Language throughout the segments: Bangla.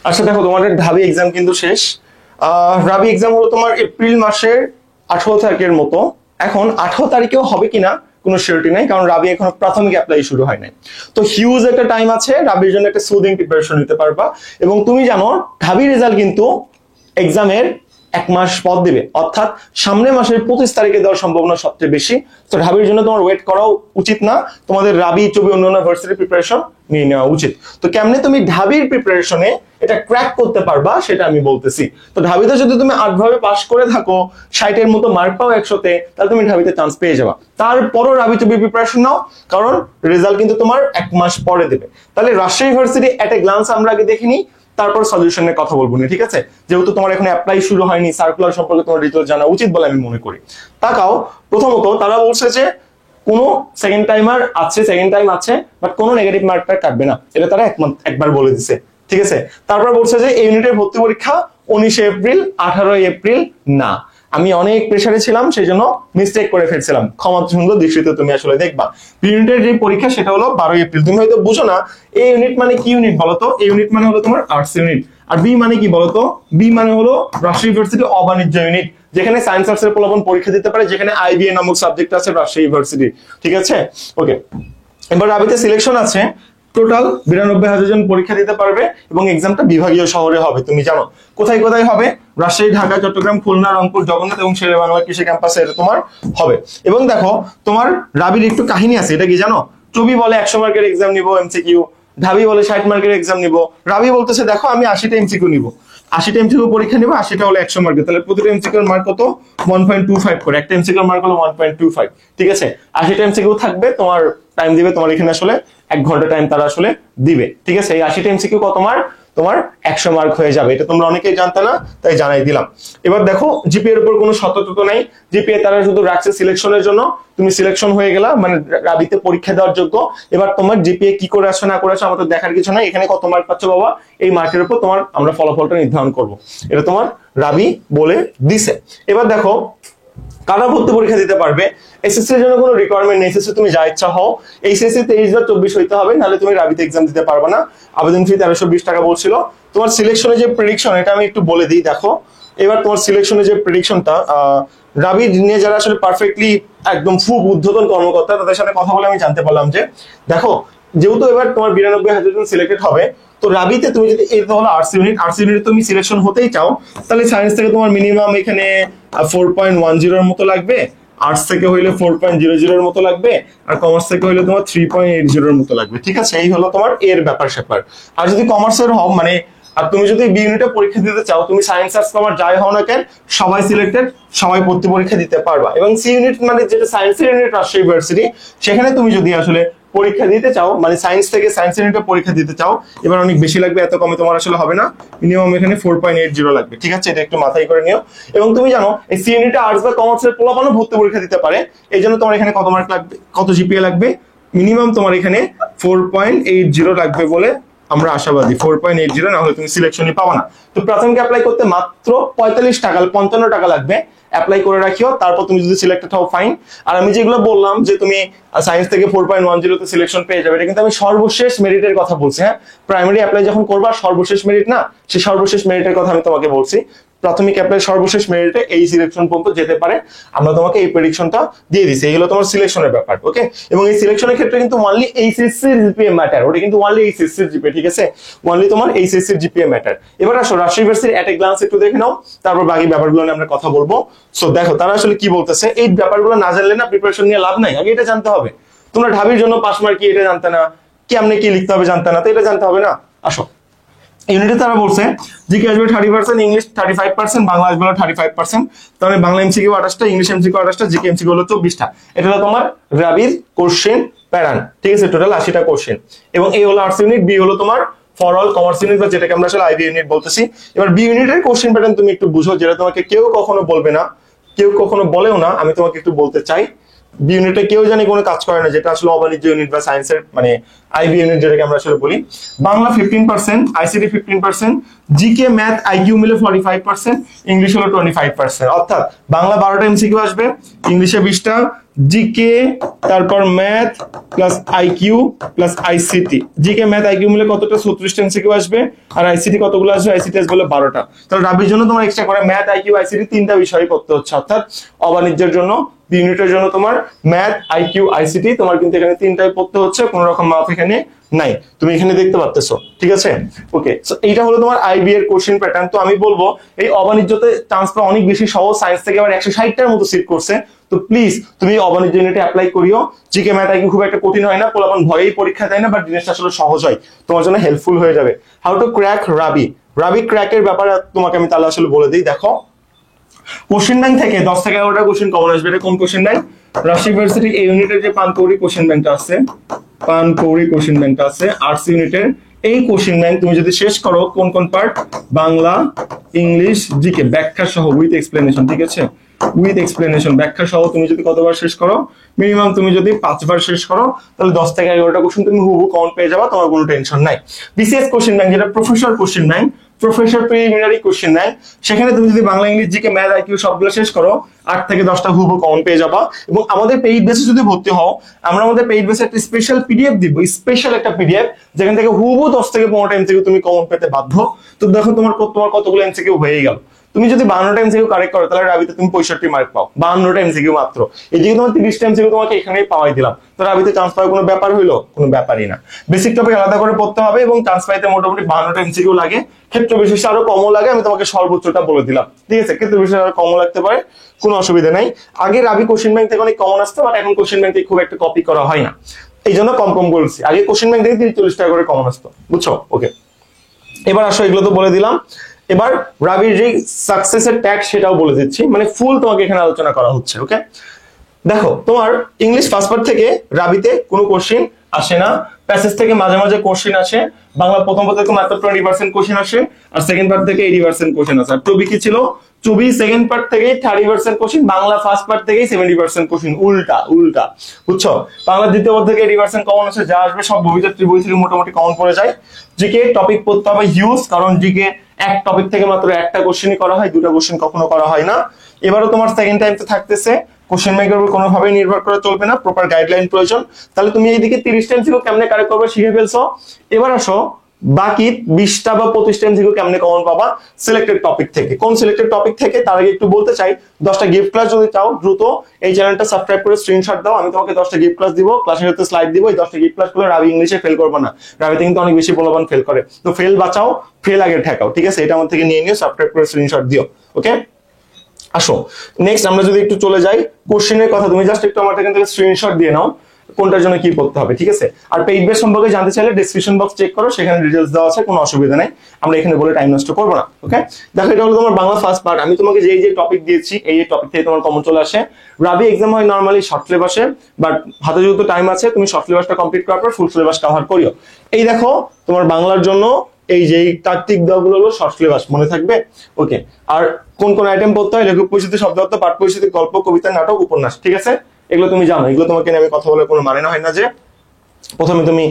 আচ্ছা দেখো, তোমাদের ঢাবি এক্সাম কিন্তু শেষ। ঢাবি এক্সাম হলো তোমার এপ্রিল মাসের 18 তারিখের মতো। এখন 18 তারিখেও হবে কিনা কোনো সিউরিটি নাই, কারণ রাবি এখনো প্রাথমিক অ্যাপ্লাই শুরু হয় নাই। তো হিউজ একটা টাইম আছে, রাবির জন্য একটা সুদিং প্রিপারেশন নিতে পারবা। এবং তুমি জানো ঢাবি রেজাল্ট কিন্তু এক্সামের 1 মাস পর দেবে, অর্থাৎ সামনের মাসের 25 তারিখে দেওয়ার সম্ভাবনা সবচেয়ে বেশি। তো ঢাবির জন্য তোমার ওয়েট করাও উচিত না, তোমাদের রাবি চবি অন্যান্য ভার্সিটির প্রিপারেশন নিয়ে নেওয়া উচিত। তো কেমনে তুমি ঢাবির প্রিপারেশনে এটা ক্র্যাক করতে পারবা সেটা আমি বলতেছি। তো ঢাবিতে যদি তুমি 8 ভাবে পাস করে থাকো, 60-এর মতো মার্ক পাও 100-তে, তাহলে তুমি ঢাবিতে চান্স পেয়ে যাবা। তারপরও রাবি চবি প্রিপারেশন নাও, কারণ রেজাল্ট কিন্তু তোমার 1 মাস পরে দেবে। তাহলে রাজশাহী ইউনিভার্সিটি এট এ গ্লান্স আমরা আগে দেখে নিই, তারপর সলিউশনের কথা বলবো না, ঠিক আছে? যেহেতু তোমার এখন অ্যাপ্লাই শুরু হয়নি, সার্কুলার সম্পর্কে তোমার ডিটেইলস জানা উচিত বলে আমি মনে করি। তাকাও, প্রথমত তারা বলছে যে কোনো সেকেন্ড টাইম আছে, বাট কোনো নেগেটিভ মার্কটা কাটবে না, এটা তারা একবার বলে দিছে, ঠিক আছে? তারপর বলছে যে এই ইউনিটের ভর্তি পরীক্ষা 19 এপ্রিল 18 এপ্রিল না। আমি অনেক প্রেসারে ছিলাম, সেই জন্য মিস্টেক করে ফেলছিলাম, ক্ষমা সুন্দর দৃষ্টিতে তুমি আসলে দেখবা। ইউনিটের যে পরীক্ষা সেটা হলো 12 এপ্রিল। তুমি হয়তো বুঝো না এই ইউনিট মানে কি ইউনিট বলতো। এই ইউনিট মানে হলো তোমার আর্টস ইউনিট। আর বি মানে কি বলতো? বি মানে হলো রাজশাহী ইউনিভার্সিটি অবাণিজ্য ইউনিট, যেখানে সায়েন্স আর্টস এর পোলাপন পরীক্ষা দিতে পারে, যেখানে আইবিএ নামক সাবজেক্ট আছে রাজশাহী ইউনিভার্সিটি, ঠিক আছে? ওকে, এবার রাবিতে সিলেকশন আছে টোটাল 92,000 জন পরীক্ষা দিতে পারবে, এবং এক্সামটা বিভাগীয় শহরে হবে। তুমি জানো কোথায় কোথায় হবে? রাজশাহী, ঢাকা, চট্টগ্রাম, খুলনা, রংপুর, জগন্নাথ এবং শেরে বাংলা কৃষি ক্যাম্পাসে এটা তোমার হবে। এবং দেখো তোমার রাবির একটু কাহিনী আছে, এটা কি জানো? চবি বলে 100 মার্কের এক্সাম নিব এমসিকিউ, ঢাবি বলে 60 মার্কের এক্সাম নিব। রাবি বলতেছে দেখো আমি 80টা এমসিকিউ নিব, 80টা এমসিকিউ পরীক্ষা নিব, 80টা হলো 100 মার্কের। তাহলে প্রতিটা এমসিকিউ এর মার্ক কত? 1.25 করে। একটা এমসিকিউ এর মার্ক হলো 1.25, ঠিক আছে? 80টা এমসিকিউ থাকবে, তোমার টাইম দিবে তোমার এখানে আসলে 1 ঘন্টা টাইম তারা আসলে দিবে, ঠিক আছে? এই 80টা এমসিকিউ কত মার্ক? তোমার 100 মার্ক হয়ে যাবে। এটা তোমরা অনেকেই জানতে না, তাই জানাই দিলাম। এবার দেখো জিপিএর উপর কোনো সতর্কতা নাই, জিপিএ তারা শুধু রাখছে সিলেকশনের জন্য। তুমি সিলেকশন হয়ে গেলা মানে রাবিতে পরীক্ষা দেওয়ার যোগ্য। এবার তোমার জিপিএ কি করে আসো না করে আসো আমাদের দেখার কিছু নাই, এখানে কত মার্ক পাচ্ছ বাবা, এই মার্কের উপর তোমার আমরা ফলাফলটা নির্ধারণ করব। এটা তোমার রাবি বলে দিছে। এবার দেখো কারা ভর্তি পরীক্ষা দিতে পারবে। এসএসসি এর জন্য কোনো রিকোয়ারমেন্ট নেই, এসএসসি তুমি যা ইচ্ছা হও। এইচএসসি 23 বা 24 হইতে হবে, নাহলে তুমি রাবিতে এক্সাম দিতে পারবে না। আবেদন ফি 1320 টাকা বলছিল। তোমার সিলেকশনের যে প্রেডিকশন এটা আমি একটু বলে দিই। দেখো এবার তোমার সিলেকশনের যে প্রেডিকশনটা, রাবি নিয়ে যারা আসলে পারফেক্টলি একদম খুব ঊর্ধ্বতন কর্মকর্তা, তাদের সাথে কথা বলে আমি জানতে পারলাম যে দেখো যেহেতু এবার তোমার 92,000 জন সিলেক্টেড হবে, তো রাবিতে তুমি যদি এই হলো আর্টস ইউনিট তুমি সিলেকশন হতেই চাও, তাহলে সায়েন্স থেকে তোমার মিনিমাম এখানে 4.10 এর মতো লাগবে, আর্টস থেকে হইলে 4.00 এর মতো লাগবে, আর কমার্স থেকে হইলে তোমার 3.80 এর মতো লাগবে, ঠিক আছে? এই হলো তোমার এর ব্যাপার স্যাপার। আর যদি কমার্সের হও মানে আর তুমি যদি বি ইউনিটে পরীক্ষা দিতে চাও, তুমি সায়েন্স আর্টস কমার্স যাই হও না কেন সবাই সিলেক্টেড, সবাই ভর্তি পরীক্ষা দিতে পারবা। এবং সি ইউনিট মানে যেটা সায়েন্সের ইউনিট রাজশাহী ইউনিভার্সিটি, সেখানে তুমি যদি আসলে পরীক্ষা দিতে চাও মানে সায়েন্স থেকে সায়েন্স ইউনিটে পরীক্ষা দিতে চাও, এবার অনেক বেশি লাগবে, এত কমে তোমার আসলে হবে না, মিনিমাম এখানে 4.80 লাগবে, ঠিক আছে? এটা একটু মাথায় করে নিও। এবং তুমি জানো এই সি ইউনিটে আর্টস বা কমার্সের পোলাপানও ভর্তি পরীক্ষা দিতে পারে, এই জন্য তোমার এখানে কত মার্ক লাগবে, কত জিপিএ লাগবে? মিনিমাম তোমার এখানে 4.80 লাগবে বলে আমরা আশাবাদী। 4.80 না হলে তুমি সিলেকশনই পাবা না। তো প্রাথমিক অ্যাপ্লাই করতে মাত্র 45 টাকা 55 টাকা লাগবে, অ্যাপ্লাই করে রাখিও। তারপর তুমি যদি সিলেক্টেড হও ফাইন। আর আমি যেগুলো বললাম যে তুমি সায়েন্স থেকে 4.10 তে সিলেকশন পেয়ে যাবে, এটা কিন্তু আমি সর্বশেষ মেরিটের কথা বলছি। হ্যাঁ, প্রাইমারি অ্যাপ্লাই যখন করবা সর্বশেষ মেরিট না, সেই সর্বশেষ মেরিটের কথা আমি তোমাকে বলছি। প্রাথমিক অ্যাপ্লাই সর্বশেষ মেরিটে এই সিলেকশন পর্যন্ত যেতে পারে, আমরা তোমাকে এই প্রেডিকশনটা দিয়ে দিছি। এই হলো তোমার সিলেকশনের ব্যাপার, ওকে? এবং এই সিলেকশনের ক্ষেত্রে কিন্তু ওনলি এইচএসসি জিপিএ ম্যাটার, ওটা কিন্তু ওনলি এইচএসসি জিপিএ, ঠিক আছে? ওনলি তোমার এইচএসসি জিপিএ ম্যাটার। এবার আসো রাজশাহী ইউনিভার্সিটির এট এ গ্লান্স একটু দেখে নাও, তারপর বাকি ব্যাপারগুলো নিয়ে আমরা কথা বলবো। সো দেখো তারা আসলে কি বলতেছে। এই ব্যাপারগুলো না জানলে না প্রিপারেশন নিয়ে লাভ নাই, আগে এটা জানতে হবে। তোমরা ঢাবির জন্য পাস মার্ক কি এটা জানতে না, কেমনে কি লিখতে হবে জানতে না, তো এটা জানতে হবে না। আসো ইউনিটে তারা বলছে জিকে আসবে 30%, ইংলিশ 35%, বাংলা আসবে 35%। তাহলে বাংলা এমসিকিউ 28টা, ইংলিশ এমসিকিউ 28টা, জিকে এমসিকিউ হলো 24টা। এটা হলো তোমার রাবির কোশ্চেন প্যাটার্ন, ঠিক আছে? টোটাল 80টা কোশ্চেন। এবং এই হলো আর্টস ইউনিট, বি হলো তোমার ফর অল কমার্স ইউনিট বা যেটাকে আমরা আসলে আইবি ইউনিট বলতেছি। এবার বি ইউনিটের কোশ্চেন প্যাটার্ন তুমি একটু বুঝো, যেটা তোমাকে কেউ কখনো বলবে না, কেউ কখনো বলেও না, আমি তোমাকে একটু বলতে চাই। বি ইউনিটে কেউ জানি কোনো কাজ করে না, যেটা আসলে অবাণিজ্য ইউনিট বা সায়েন্সের মানে আইবি ইউনিট যেটাকে আমরা আসলে বলি। Bangla 15%, ICT 15%, GK math IQ মিলে 45%, ইংলিশ হলো 25%। অর্থাৎ বাংলা 12টা এমসিকিউ আসবে, ইংলিশে 20টা, জিকে, তারপর math plus IQ plus ICT. GK math IQ মিলে কতটা 36টা এমসিকিউ আসবে, আর আইসিটি কতগুলো আসবে, আইসিটি আসবে 12টা। তাহলে রাবির জন্য তোমার এক্সট্রা করে ম্যাথ আইকিউ আইসিটি 3টা বিষয় পড়তে হচ্ছে, অর্থাৎ অবাণিজ্যের জন্য ইউনিটের জন্য তোমার ম্যাথ আইকিউ আইসিটি তোমার কিন্তু এখানে 3টাই পড়তে হচ্ছে, কোনো রকম মাপ এখানে নাই, তুমি এখানে দেখতে পাচ্ছো, ঠিক আছে। ওকে, সো এইটা হলো তোমার আইবি এর কোশ্চেন প্যাটার্ন। তো আমি বলবো এই অবাণিজ্যতে চান্স পাওয়া অনেক বেশি সহজ, সায়েন্স থেকে আবার 160টার মতো সিট করছে। তো প্লিজ তুমি অবাণিজ্য ইউনিটে অ্যাপ্লাই করিও। জিকে ম্যাথ আইকিউ খুব একটা কঠিন হয় না, পোলাপান ভয়েই পরীক্ষা দেয় না, বাট জিনিসটা আসলে সহজ হয়, তোমার জন্য হেল্পফুল হয়ে যাবে। হাউ টু ক্র্যাক রাবি। রাবি ক্র্যাকের ব্যাপারে তোমাকে আমি তাহলে আসলে বলে দিই। দেখো, কোশ্চেন ব্যাংক থেকে 10 থেকে 11টা কোশ্চেন কমন আসবে। এটা কোন কোশ্চেন ব্যাংক? রাজশাহী ইউনিভার্সিটি এই ইউনিটের যে পানকৌড়ি কোশ্চেন ব্যাংকটা আছে, পানকৌড়ি কোশ্চেন ব্যাংকটা আছে আর্টস ইউনিটের, এই কোশ্চেন ব্যাংক তুমি যদি শেষ করো, কোন কোন পার্ট? বাংলা, ইংলিশ, জিকে ব্যাখ্যা সহ উইথ এক্সপ্লেনেশন, ঠিক আছে, উইথ এক্সপ্লেনেশন ব্যাখ্যা সহ তুমি যদি কতবার শেষ করো, মিনিমাম তুমি যদি 5বার শেষ করো, তাহলে 10 থেকে 11টা কোশ্চেন তুমি হুবহু কমন পেয়ে যাবা, তোমার কোনো টেনশন নাই। বিসিএস কোশ্চেন ব্যাংক যেটা professor question bank, professor preliminary question bank, সেখানে তুমি যদি Bangla, English, GK, math, IQ সবগুলো শেষ করো, 8 থেকে 10টা হুবহু কমন পেয়ে যাবা। এবং আমাদের পেইড বেসে যদি ভর্তি হও, আমরা আমাদের পেইড বেসে একটা স্পেশাল পিডিএফ দিব, স্পেশাল একটা পিডিএফ, যেখান থেকে হুবহু 10 থেকে 15টা এমসিকিউ তুমি কমন পেতে বাধ্য। তো দেখো তোমার কতগুলো এমসিকিউ হয়ে গেল। তুমি যদি 52টা এমসিকিউ কারেক্ট করো, তাহলে রাবিতে তুমি 65 মার্ক পাও, 52টা এমসিকিউ মাত্র। এদিকে তোমার 30টা এমসিকিউ তোমাকে এখানেই পাওয়াই দিলাম, তো রাবিতে চান্স পাওয়ার কোনো ব্যাপার হইলো? কোনো ব্যাপারই না। বেসিক টপিক আলাদা করে পড়তে হবে, এবং চান্স পাইতে মোটামুটি 52টা এমসিকিউ লাগে, ক্ষেত্র বিশেষে আরো কমও লাগে, আমি তোমাকে সর্বোচ্চটা বলে দিলাম, ঠিক আছে। ক্ষেত্র বিশেষে আরো কমও লাগতে পারে, কোনো অসুবিধা নাই। আগে রাবি কোশ্চেন ব্যাংক থেকে অনেক কমন আসতো, বাট এখন কোশ্চেন ব্যাংক থেকে খুব একটা কপি করা হয় না, এই জন্য কম কম বলছি। আগে কোশ্চেন ব্যাংক থেকে 30-40 টাকা করে কমন আসতো, বুঝছো? ওকে, এবার আসো, এগুলো তো বলে দিলাম। এবার রাবির যে সাকসেসের ট্যাগ সেটাও বলে দিচ্ছি, মানে ফুল তোমাকে এখানে আলোচনা করা হচ্ছে। ওকে, দেখো, তোমার ইংলিশ ফার্স্ট পার্ট থেকে রাবিতে কোনো কোশ্চেন আসে না, প্যাসেজ থেকে মাঝে মাঝে কোশ্চেন আসে, বাংলা প্রথম পার্ট থেকে মাত্র 20% কোশ্চেন আসে, আর সেকেন্ড পার্ট থেকে 80% কোশ্চেন আসে। আর টবি কি ছিল? টবি সেকেন্ড পার্ট থেকে 30% কোশ্চেন, বাংলা ফার্স্ট পার্ট থেকে 70% কোশ্চেন, উল্টা উল্টা, বুঝছো? বাংলা দ্বিতীয় পার্ট থেকে 80% কমন আসে, যা আসবে সব ভবিষ্যৎ বই থেকে মোটামুটি কমন পড়ে যায়। জিকে টপিক পড়তে হবে হিউজ, কারণ জিকে এক টপিক থেকে মাত্র একটা কোশ্চেনই করা হয়, দুটো কোশ্চেন কখনো করা হয় না। এবারও তোমার সেকেন্ড টাইমতে থাকতেছে, কোশ্চেন ব্যাংকের উপর কোনোভাবেই নির্ভর করে চলবে না, প্রপার গাইডলাইন প্রয়োজন। তাহলে তুমি এইদিকে 30টা এমসিকিউ কেমনে কারেক্ট করবে শিখে ফেলছো। এবার আসো, বাকি 20টা বা 25টা এমসিকিউ কেমনে কমন পাবা সিলেক্টেড টপিক থেকে। কোন সিলেক্টেড টপিক থেকে? তার আগে একটু বলতে চাই, 10টা গিফট ক্লাস যদি চাও, দ্রুত এই চ্যানেলটা সাবস্ক্রাইব করে স্ক্রিনশট দাও, আমি তোমাকে 10টা গিফট ক্লাস দিব, ক্লাসের সাথে স্লাইড দিব। এই 10টা গিফট ক্লাস গুলো রাবি ইংলিশে ফেল করবে না, রাবিতে কিন্তু অনেক বেশি পোলাপান ফেল করে, তো ফেল বাঁচাও, ফেল আগে ঠেকাও, ঠিক আছে। এটা আমার থেকে নিয়ে নিও, সাবস্ক্রাইব করে স্ক্রিনশট দিও। ওকে, আসো নেক্সট আমরা যদি একটু চলে যাই কোশ্চেনের কথা, তুমি জাস্ট একটু আমার এখান থেকে স্ক্রিনশট দিয়ে নাও কোনটার জন্য কি করতে হবে, ঠিক আছে। আর পেইড বেস সম্পর্কে জানতে চাইলে ডেসক্রিপশন বক্স চেক করো, সেখানে ডিটেইলস দেওয়া আছে, কোনো অসুবিধা নাই, আমরা এখানে বলে টাইম নষ্ট করবো না। ওকে, দেখো, এটা হলো তোমার বাংলা ফার্স্ট পার্ট। আমি তোমাকে যে টপিক দিয়েছি, এই টপিক থেকে তোমার কমন চলে আসে। রাবি এক্সাম হয় নরমালি শর্ট সিলেবাসে, বাট হাতে যেহেতু টাইম আছে, তুমি শর্ট সিলেবাসটা কমপ্লিট করার পর ফুল সিলেবাস কভার করিও। এই দেখো, তোমার বাংলার জন্য এই যে তাত্ত্বিক দেওয়াগুলো হলো শর্ট সিলেবাস, মনে থাকবে। ওকে, আর কোন কোন আইটেম পড়তে হয়? লেখক পরিচিতি, শব্দার্থ, পাঠ পরিচিতি, গল্প, কবিতা, নাটক, উপন্যাস, ঠিক আছে। এগুলো তুমি জানো, এগুলো তোমাকে আমি কথা বলে কোনো মানে হয় না যে প্রথমে তুমি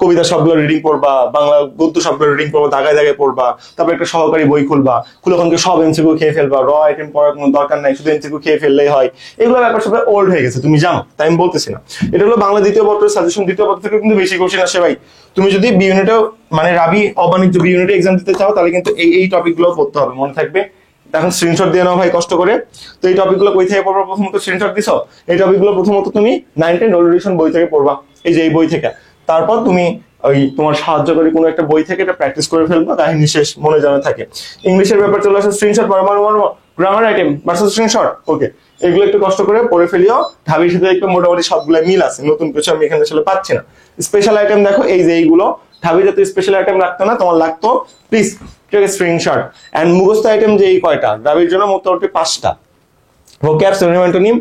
কবিতা সবগুলো রিডিং পড়বা, বাংলা গদ্য সবগুলো রিডিং পড়বা, দাগায় দাগায় পড়বা, তারপর একটা সহকারী বই খুলবা, খুলে ওখানকে সব এমসিকিউ খেয়ে ফেলবা, র আইটেম পড়ার কোনো দরকার নাই, শুধু এমসিকিউ খেয়ে ফেললেই হয়। এগুলো ব্যাপার সব ওল্ড হয়ে গেছে, তুমি জানো, তাই আমি বলতেছি না। এটা হলো বাংলা দ্বিতীয় পত্রের সাজেশন, দ্বিতীয় পত্র থেকে কিন্তু বেশি কোশ্চেন আসে ভাই। তুমি যদি বি ইউনিটে, মানে রাবি অবাণিজ্য বি ইউনিটে এক্সাম দিতে চাও, তাহলে কিন্তু এই টপিক গুলো পড়তে হবে, মনে থাকবে। এখন স্ক্রিনশট দিয়ে নাও ভাই কষ্ট করে। তো এই টপিকগুলো কই থেকে পড়বা? প্রথমত স্ক্রিনশট দিছো, এই টপিকগুলো প্রথমত তুমি 9 10 রোল এডিশন বই থেকে পড়বা, এই যে এই বই থেকে। তারপর তুমি ওই তোমার সাহায্যকারী কোনো একটা বই থেকে এটা প্র্যাকটিস করে ফেলবা, কাহিনী শেষ, মনে জানা থাকে। ইংলিশের ব্যাপার চলে আসে, screenshot grammar item versus screenshot. Okay, এগুলো একটু কষ্ট করে পড়ে ফেলিও, ঢাবির সাথে একটু মোটামুটি সবগুলো মিল আছে, নতুন কিছু আমি এখানে আসলে পাচ্ছি না। স্পেশাল আইটেম দেখো, এই যে এইগুলো, ঢাবিতে তো স্পেশাল আইটেম রাখতো না, তোমার লাগতো, প্লিজ স্ক্রিনশট। এন্ড মুখস্থ আইটেম যে এই কয়টা, রাবির জন্য মোটামুটি 5টা, vocab, synonym, antonym,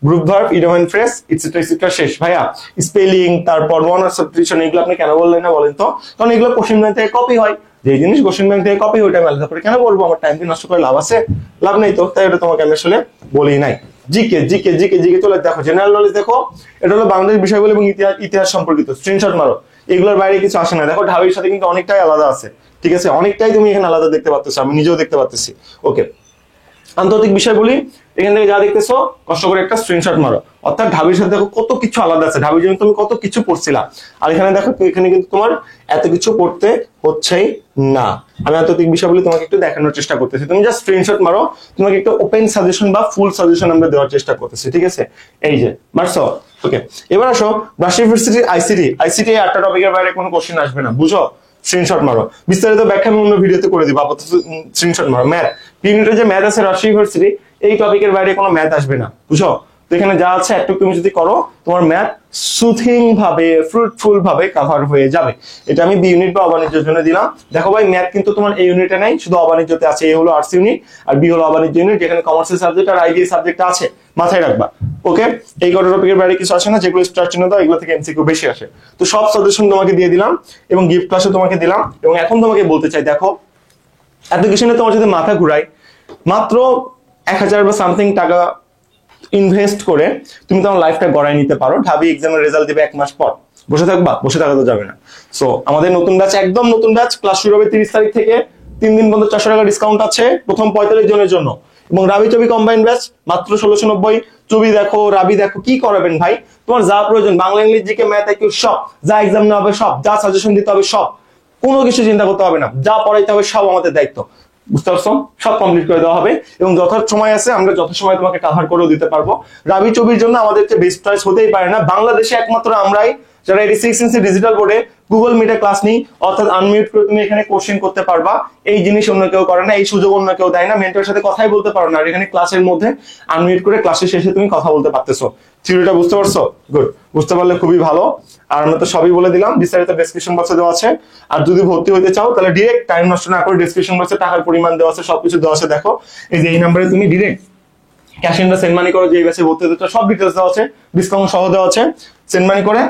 group verb, idiom and phrase, etc etc শেষ ভাইয়া। স্পেলিং, তারপর ওয়ান ওয়ার্ড সাবস্টিটিউশন, এগুলো আপনি কেন বললেন না বলেন তো? কারণ এগুলো কোশ্চেন ব্যাংক থেকে কপি হয়, যে জিনিস কোশ্চেন ব্যাংক থেকে কপি, ওইটা আমি আলাদা করে কেন বলবো? আমার টাইম নষ্ট করে লাভ আছে? লাভ নেই তো, তাই ওটা তোমাকে আমি আসলে বলি নাই। জিকে জিকে জিকে জিকে চলে দেখো, জেনারেল নলেজ দেখো, এটা হলো বাংলাদেশ বিষয়গুলো এবং ইতিহাস সম্পর্কিত, স্ক্রিনশট মারো, এগুলোর বাইরে কিছু আসে না। দেখো ঢাবির সাথে কিন্তু অনেকটাই আলাদা আছে, ঠিক আছে, অনেকটাই তুমি এখানে আলাদা দেখতে পাচ্ছ, আমি নিজেও দেখতে পাচ্ছি। ওকে, আন্তর্জাতিক বিষয় বলি, এখান থেকে যা দেখতেছো কষ্ট করে একটা স্ক্রিনশট মারো। অর্থাৎ ঢাবির সাথে দেখো কত কিছু আলাদা আছে, ঢাবির জন্য তুমি কত কিছু পড়ছিলা, আর এখানে দেখো এখানে কিন্তু তোমার এত কিছু পড়তে হচ্ছেই না। আমি আন্তর্জাতিক বিষয় বলি তোমাকে একটু দেখানোর চেষ্টা করতেছি, তুমি জাস্ট স্ক্রিনশট মারো, তোমাকে একটা ওপেন সাজেশন বা ফুল সাজেশন আমরা দেওয়ার চেষ্টা করতেছি, ঠিক আছে? এই যে মারছো, ওকে। এবার আসো রাজশাহী ইউনিভার্সিটির আইসিটি 8টা টপিকের বাইরে কোনো কোশ্চেন আসবে না, বুঝো? স্ক্রিনশট মারো, বিস্তারিত ব্যাখ্যা আমি অন্য ভিডিওতে করে দিব, আপাতত স্ক্রিনশট মারো। ম্যাথ ইউনিটের যে ম্যাথ আছে রাজশাহী ইউনিভার্সিটি, এই টপিকের বাইরে কোনো ম্যাথ আসবে না, বুঝো? তো এখানে যা আছে একটু তুমি যদি করো, তোমার ম্যাথ সুথিং ভাবে ফ্রুটফুল ভাবে কভার হয়ে যাবে। এটা আমি বি ইউনিট বা অবাণিজ্যের জন্য দিলাম। দেখো ভাই, ম্যাথ কিন্তু তোমার এই ইউনিটে নাই, শুধু অবাণিজ্যতে আছে। এই হলো আর্টস ইউনিট আর বি হলো অবাণিজ্য ইউনিট, যেখানে কমার্সের সাবজেক্ট আর আইবিএ সাবজেক্ট আছে, মাথায় রাখবা। ওকে, এই কটা টপিকের বাইরে কিছু আসে না, যেগুলো স্টার চিহ্ন দাও এগুলো থেকে এমসিকিউ বেশি আসে। তো সব সাজেশন তোমাকে দিয়ে দিলাম এবং গিফট ক্লাসও তোমাকে দিলাম। এবং এখন তোমাকে বলতে চাই, দেখো এত কিছু নিয়ে তোমার যদি মাথা ঘুরাই, মাত্র 1000 বা সামথিং টাকা ইনভেস্ট করে তুমি তোমার লাইফটা গড়াই নিতে পারো। ঢাবি এক্সামের রেজাল্ট দিবে 1 মাস পর, বসে থাকবা? বসে থাকা তো যাবে না। সো আমাদের নতুন ব্যাচ, একদম নতুন ব্যাচ, ক্লাস শুরু হবে 30 তারিখ থেকে। 3 দিন পর্যন্ত 400 টাকা ডিসকাউন্ট আছে প্রথম 45 জনের জন্য। এবং রাবি চবি কম্বাইন ব্যাচ মাত্র 1690। চবি দেখো, রাবি দেখো, কি করাবেন ভাই? তোমার যা প্রয়োজন, Bangla English GK math IQ সব, যা এক্সাম নেওয়া হবে সব, যা সাজেশন দিতে হবে সব, কোনো কিছু চিন্তা করতে হবে না, যা পড়াইতে হবে সব আমাদের দায়িত্ব, বুঝতে পারছো? সব কমপ্লিট করে দেওয়া হবে এবং যথার্থ সময় আছে, আমরা যথাসময়ে তোমাকে কাভার করেও দিতে পারবো। রাবি চবির জন্য আমাদের যে বেস্ট চয়েস হতেই পারে না, বাংলাদেশে একমাত্র আমরাই যারা 86 ইঞ্চি ডিজিটাল বোর্ডে গুগল মিটে ক্লাস নিই, অর্থাৎ আনমিউট করে তুমি এখানে কোশ্চেন করতে পারবা। এই জিনিস অন্য কেউ করে না, এই সুযোগ অন্য কেউ দেয় না। মেন্টরের সাথে কথাই বলতে পারো না, আর এখানে ক্লাসের মধ্যে আনমিউট করে ক্লাসের শেষে তুমি কথা বলতে পারতেছো। থিওরিটা বুঝতে পারছো? গুড, বুঝতে পারলে খুবই ভালো। আর আমরা তো সবই বলে দিলাম, বিস্তারিত ডেসক্রিপশন বক্সে দেওয়া আছে। আর যদি ভর্তি হতে চাও তাহলে ডিরেক্ট টাইম নষ্ট না করে ডেসক্রিপশন বক্সে টাকার পরিমাণ দেওয়া আছে, সবকিছু দেওয়া আছে। দেখো এই যে এই নাম্বারে তুমি ডিরেক্ট ক্যাশ ইন বা সেন্ড মানি করো, যে এই ব্যাচে ভর্তি হতে চাও সব ডিটেলস দেওয়া আছে, ডিসকাউন্ট সহ দেওয়া আছে। সেন্ড মানি করে,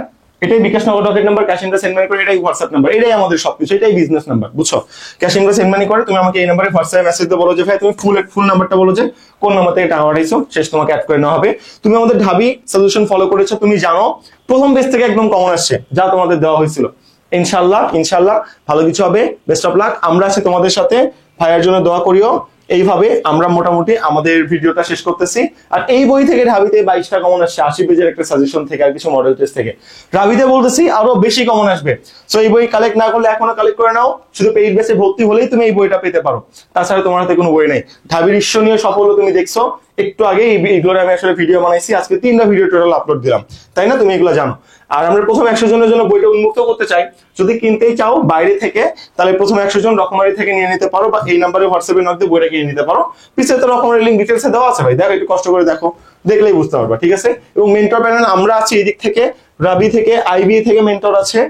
এটাই বিকাশ নগর ডকেট নাম্বার, ক্যাশ ইন বা সেন্ড মানি করে এটাই হোয়াটসঅ্যাপ নাম্বার, এটাই আমাদের সবকিছু, এটাই বিজনেস নাম্বার, বুঝছো? ক্যাশ ইন বা সেন্ড মানি করে তুমি আমাকে এই নাম্বারে হোয়াটসঅ্যাপে মেসেজ দিয়ে বলো যে ভাই তুমি ফুল নাম্বারটা বলো, যে কোন নাম্বার থেকে টাকা পাঠাইছো, শেষ তোমাকে অ্যাড করে নেওয়া হবে। তুমি আমাদের ঢাবি সলিউশন ফলো করেছো, তুমি জানো প্রথম পেজ থেকে একদম কমন আসছে যা তোমাদের দেওয়া হয়েছিল। ইনশাআল্লাহ ভালো কিছু হবে। বেস্ট অফ লাক, আমরা আছি তোমাদের সাথে। ভাইয়ের জন্য দোয়া করিও। এইভাবে আমরা মোটামুটি আমাদের ভিডিওটা শেষ করতেছি। আর এই বই থেকে ঢাবিতে 22টা কমন আসছে, 80 পেজের একটা সাজেশন থেকে আর কিছু মডেল টেস্ট থেকে। ঢাবিতে বলতেছি আরো বেশি কমন আসবে। সো এই বই কালেক্ট না করলে এখনো কালেক্ট করে নাও, শুধু পেইড ব্যাচে ভর্তি হলেই তুমি এই বইটা পেতে পারো, তাছাড়া তোমার হাতে কোনো বই নাই। ঢাবির ঈশ্বরীয় সাফল্য তুমি দেখছো একটু আগে, এইগুলোর আমি আসলে ভিডিও বানাইছি, আজকে 3টা ভিডিও টোটাল আপলোড দিলাম, তাই না? তুমি এগুলো জানো। আর আমরা প্রথম 100 জনের জন্য বইটা উন্মুক্ত করতে চাই। যদি কিনতেই চাও বাইরে থেকে, তাহলে প্রথম 100 জন রকমারি থেকে নিয়ে নিতে পারো, বা এই নাম্বারে হোয়াটসঅ্যাপে নক দিয়ে বইটা কিনে নিতে পারো। পিছিয়ে তো রকমারি লিঙ্ক ডিটেলসে দেওয়া আছে ভাই, দেখো একটু কষ্ট করে দেখো, দেখলেই বুঝতে পারবা, ঠিক আছে? এবং মেন্টর প্যানেল আমরা আছি এই দিক থেকে, রাবি থেকে, আইবিএ থেকে মেন্টর আছে,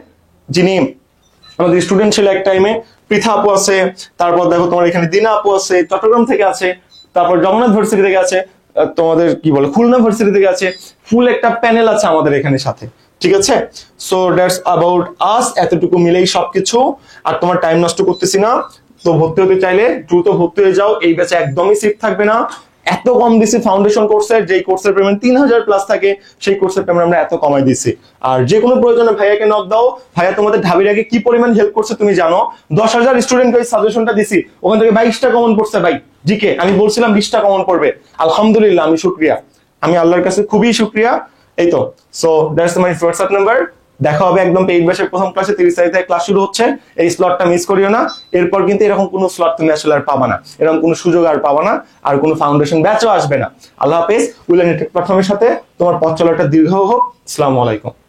যিনি আমাদের স্টুডেন্ট ছিল এক টাইমে, পৃথা আপু আছে, তারপর দেখো তোমার এখানে দিনা আপু আছে, চট্টগ্রাম থেকে আছে, তারপর জগন্নাথ ভার্সিটি থেকে আছে, তোমাদের কি বলে খুলনা ভার্সিটি থেকে আছে। ফুল একটা প্যানেল আছে আমাদের এখানে সাথে, ঠিক আছে? সো দ্যাটস অ্যাবাউট আস, এতটুকু মিলেই সবকিছু। আর তোমার টাইম নষ্ট করতেছি না, তো ভর্তি হতে চাইলে দ্রুত ভর্তি হয়ে যাও। এই ব্যাচে একদমই সিট থাকবে না, এত কম দিছি ফাউন্ডেশন কোর্সের, যেই কোর্সের পেমেন্ট 3000 প্লাস থাকে, সেই কোর্সের পেমেন্ট আমরা এত কমাই দিছি। আর যে কোনো প্রয়োজনে ভাইয়াকে নক দাও, ভাইয়া তোমাদের ঢাবির আগে কি পরিমাণ হেল্প করছে তুমি জানো। 10,000 স্টুডেন্ট ওই সাজেশনটা দিছি, ওখান থেকে 22টা কমন পড়ছে ভাই। জিকে আমি বলছিলাম 20টা কমন পড়বে, আলহামদুলিল্লাহ, আমি শুকরিয়া, আমি আল্লাহর কাছে খুবই শুকরিয়া। এই তো, so that's my WhatsApp number. দেখা হবে একদম পেইড ব্যাচের প্রথম ক্লাসে, 30 তারিখ থেকে ক্লাস শুরু হচ্ছে। এই স্লটটা মিস করিও না, এরপর কিন্তু এরকম কোনো স্লট তুমি আসলে আর পাবা না, এরকম কোনো সুযোগ আর পাবা না, আর কোনো ফাউন্ডেশন ব্যাচও আসবে না। আল্লাহ হাফেজ। উইল প্ল্যাটফর্মের সাথে তোমার পথ চলাটা দীর্ঘ হোক। আসসালামু আলাইকুম।